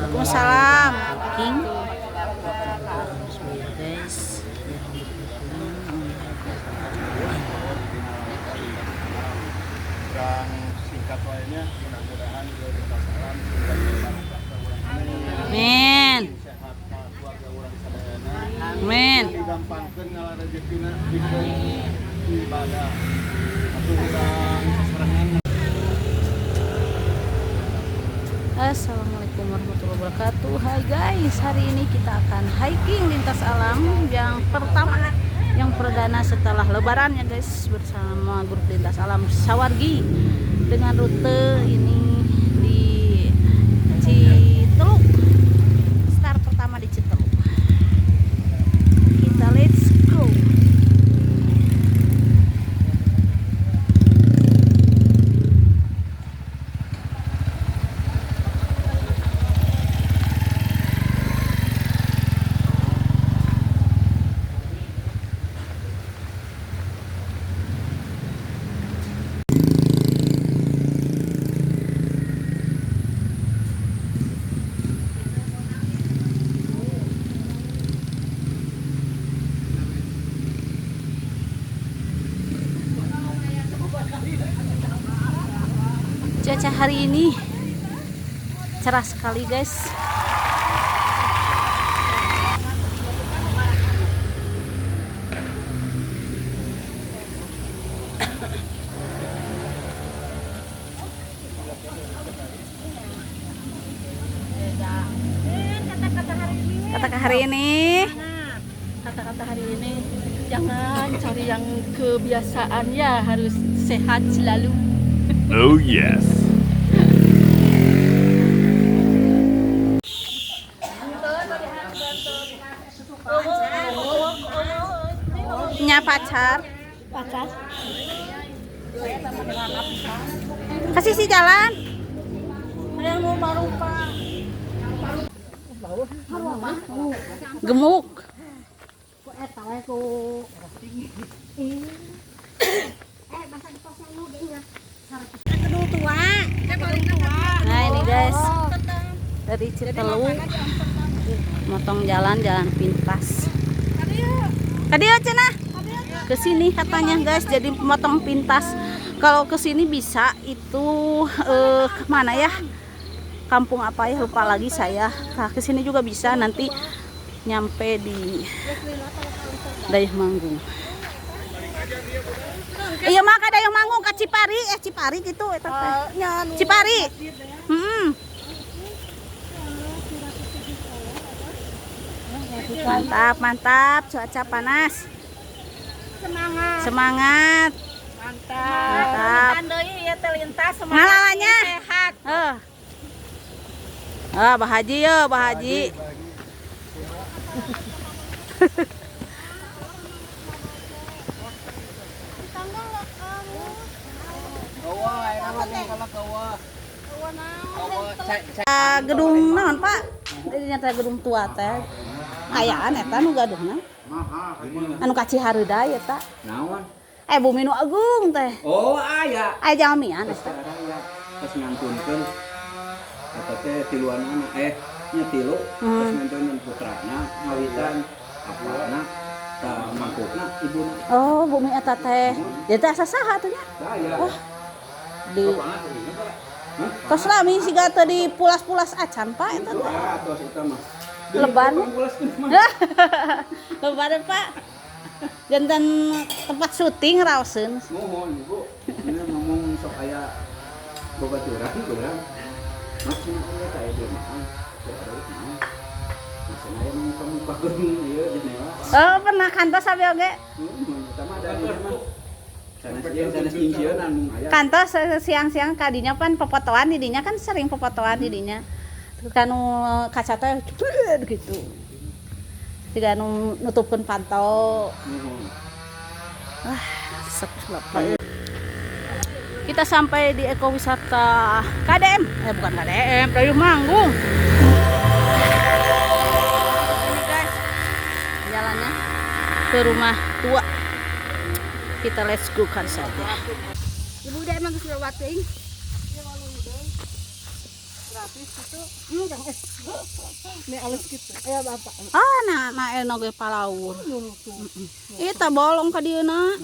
Waalaikumsalam. King. Guys. Dan singkat lainnya mudah-mudahan lintas alam Amin. sehat keluarga urang sadayana. Amin. Digampangkeun ngala rezekina dikeun ibadah. Atuh urang saserangan. Assalamualaikum warahmatullahi wabarakatuh. Hai guys, hari ini kita akan hiking lintas alam yang pertama, yang perdana setelah lebaran ya guys, bersama grup lintas alam Sawargi dengan rute ini di Citeluk. Start pertama di Citeluk. Kita let's go. Cuaca hari ini cerah sekali guys. Kata-kata hari ini. Kata-kata hari ini jangan cari yang kebiasaan ya, harus sehat selalu. Oh yes. Punya pacar. Kasih si jalan. Yang rupa-rupa. Gemuk. Nah ini guys, dari Citeluk motong jalan pintas. Tadi cenah ke sini katanya guys, jadi motong pintas. Kalau ke sini bisa itu kemana ya? Kampung apa ya, lupa lagi saya. Nah, ke sini juga bisa, nanti nyampe di Dayeuh Manggung. Iya mah ka Dayeuh Manggung ka Cipari, Cipari gitu eta teh. Cipari. Mantap, mantap, cuaca panas. Semangat. Mantap. Deui ya terlintas Ngalalanya. sehat. Bah Haji ya, Bah Haji. Gedung naon Pak? Ini teh gedung tua teh. Ayaan eta nu gaduhna. Anu ka Cihareuda ya ta. Naon? Bumi nu agung teh. Oh, aya. Aya jalmian eta. Pas ngantunkeun eta teh tiluan anak nya tilu terus ngantunkeun putrana ngawitan apana ka mangkukna ibuna. Oh, bumi eta teh. Ya teh asa saha atuh nya? Saya. Wah. Di Tos lami siga teu di pulas-pulas acan Pak eta teh. Tos eta mah. Leban. Leban Pak. Jantan tempat syuting raoseun. Mohon Ibu. Ini ngomong sok aya babaturan urang. Masih aya kayak dia mah. Masih aya nu kamu pakeun ieu jenewa. Oh, pernah kantos abi oge. Eta mah dari mah. Sanes nyingcieun anu aya. Kantos siang-siang kadinya pan pepotoan di dinya kan sering pepotoan di dinya. Kanu kaca teh cepet gitu. Tiga nu nutupkeun pantau. Sepelepa. Kita sampai di ekowisata KDM, bukan KDM, Dayeuh Manggung. Ini guys, jalannya ke rumah tua. Kita let's go kan saja. Ibu udah emang geus lewat teuing. Ini alus gitu. Aya bapak. Nah eno ge palaur. Eta bolong ka dieuna.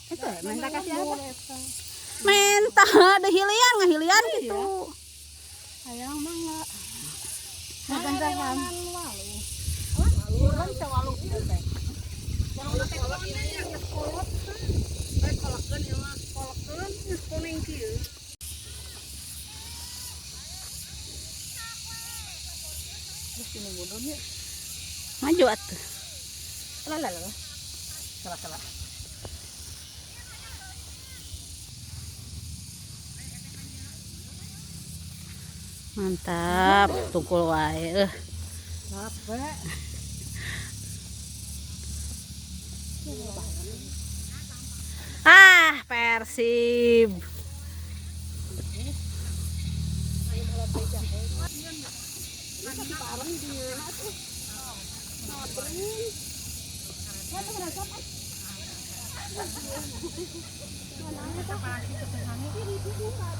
Itu minta kasih apa? Menta dehilian ngahilian gitu. Hayang mangga. Makan jangan. Urang sawalu teh. Jangan teh kolot ini yang kolot. Baik kolotkeun ieu mah kolotkeun geus kuning kieu. Terus ini bodonnya. Maju atuh. Lah. Salah. Mantap, tukul wae. Capek. Persib.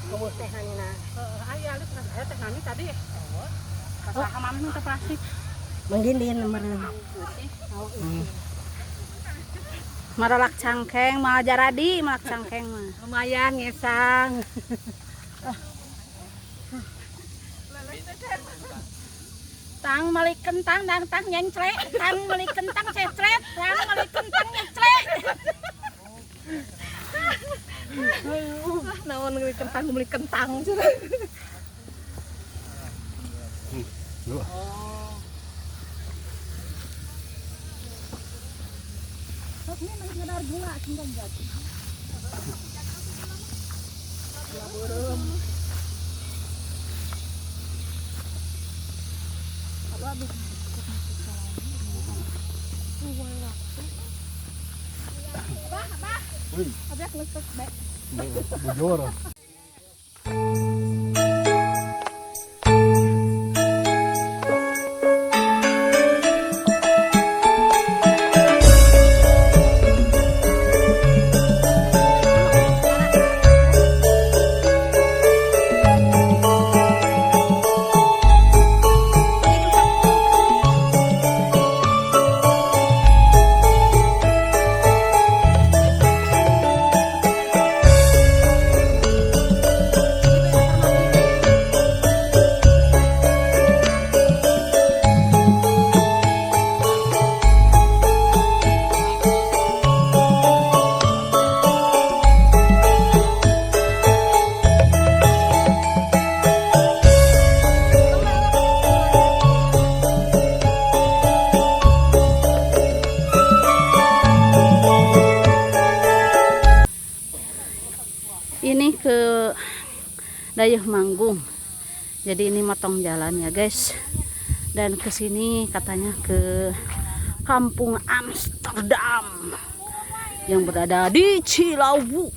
Kamu teh hanina. Aya alus aya teh hani tadi. Pas hamam teh plastik. Menggindin meureun. Maralak cangkeng, malah jaradi malak cangkeng mah. Lumayan ngesang. Tang malik kentang tang nyencrek, tang malik kentang cecret, tang malik kentang nyecrek. Naon malik kentang malik kentang. Ini masih ngadar bunga tinggal jadi. Laburum. Apa habis? Abah lepas baik. Bujur. Ini ke Dayeuh Manggung. Jadi ini motong jalan ya guys. Dan ke sini katanya ke Kampung Amsterdam yang berada di Cilawu.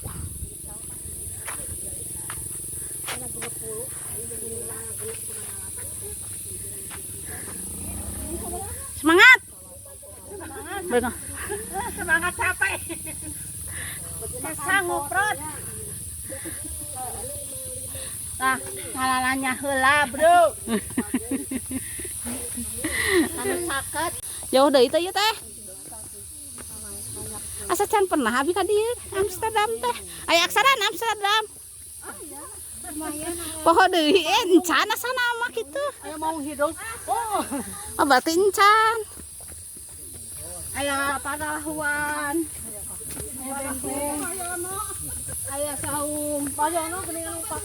Semangat. Semangat. Semangat capek. Sanggup rot. Nah, ngalalanya heula, Bro. Anu saket. Jauh dari itu ya teh. Asa can pernah abi ka dieu Amsterdam teh. Aya aksara Amsterdam. Poho deui encan asa nama kitu. Aya mau hidup. Oh, Oh berarti encan. aya padahuan. Aya saung. Payono geuning anu pak.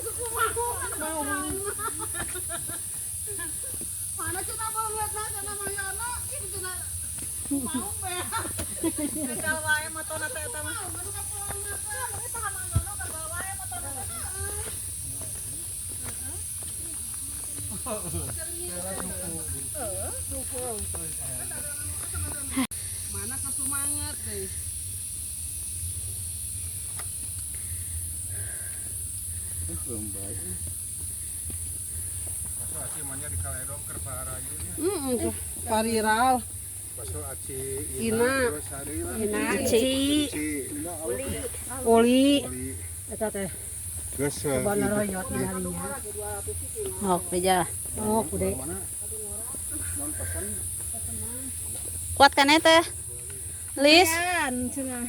Mana cenah bangetna cenah Mayono ieu cenah. Mau be. Tegal wae motona teh eta mah. Mana kesumanget deh. Baso aci manya di kaledong keur paharayu. Pariral. Baso aci Ina. terus hari lah. Ina. Ci. Ci. Oli. Oli. Eta teh. Geus Kebon royot harinya. Oh, beja. Oh, kude. Kuat kan teh? Lis, Kan cenah.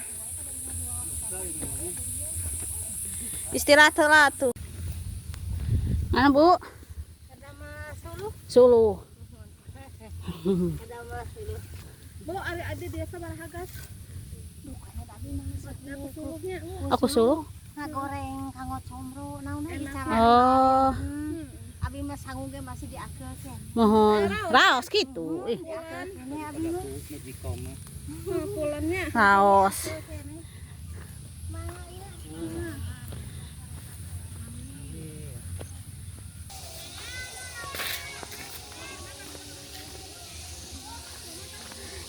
istirahat heula tuh. Mana, Bu? Ada mah suluh. Sulu. Ada mah suluh. Bu, ada dia sabaraha gas? Aku suluhnya. Aku sulu. Ngagoreng kanggo combro naonna bicara. Oh, Abi mah sangu ge masih diakeulkeun. mohon. Raos gitu. Ih, Ini abi mah Kulannya. raos.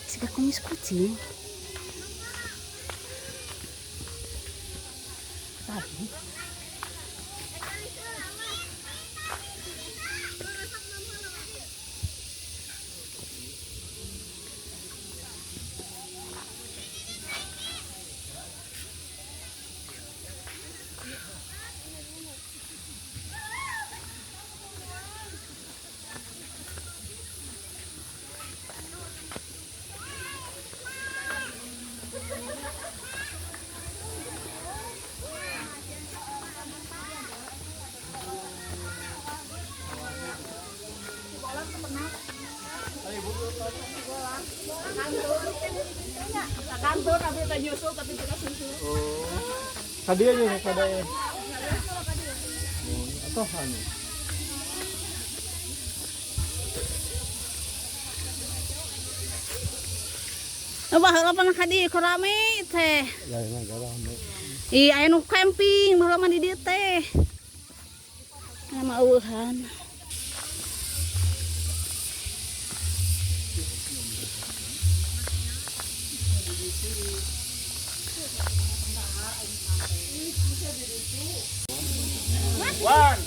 Sudah kumis kucing. Tadi. Kantor tapi tak nyusul tapi tidak susul. Hadiah aja hadiah. Atau anu. Coba heula pernah ka dieu rame teh. Lain enggak rame. Ih, aya nu camping, baheula mah di dieu teh. Aya mah eueuhan. Wan.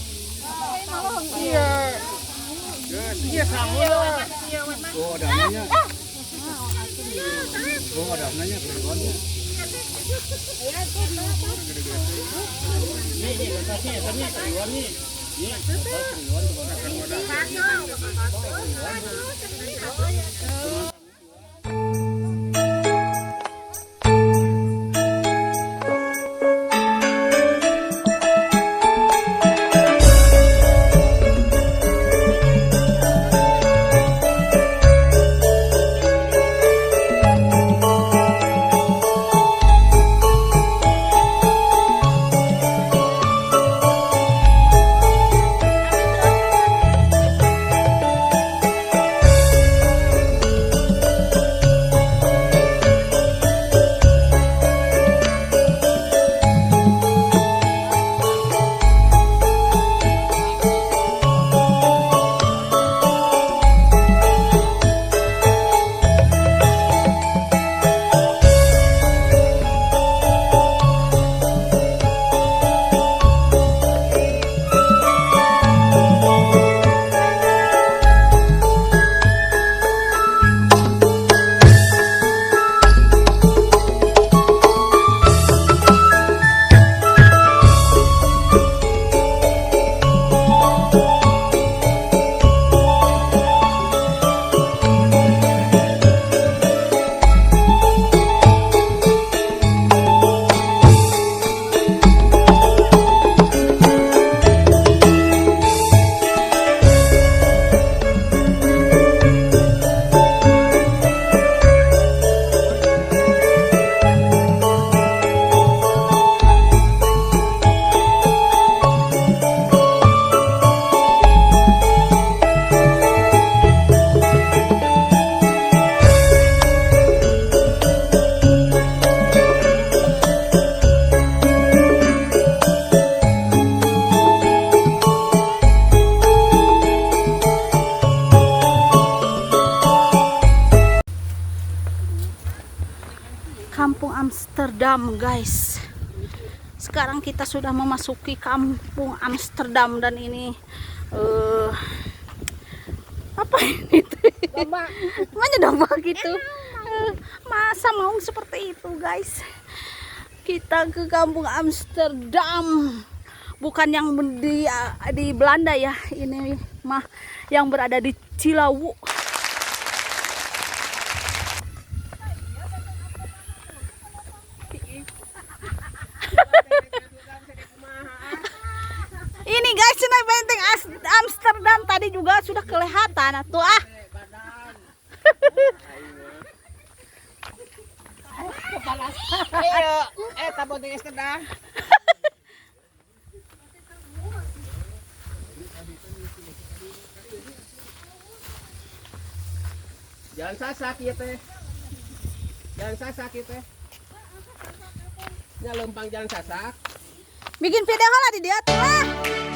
Iya. Iya sama. Oh, ada nanya. Oh, ada nanya keluarnya. Kampung Amsterdam, guys. Sekarang kita sudah memasuki Kampung Amsterdam dan ini apa ini? Domba. Mana domba gitu? Masa mau seperti itu, guys? Kita ke Kampung Amsterdam. bukan yang di Belanda ya, ini mah yang berada di Cilawu. Ini guys, ini benteng Amsterdam tadi juga sudah kelihatan tuh ah. Ayo, tabon tinggal sekedar. Jangan sasak ya teh. Jangan sasak ya teh. Nya lempang jangan sasak. Bikin video lah di dia tuh lah.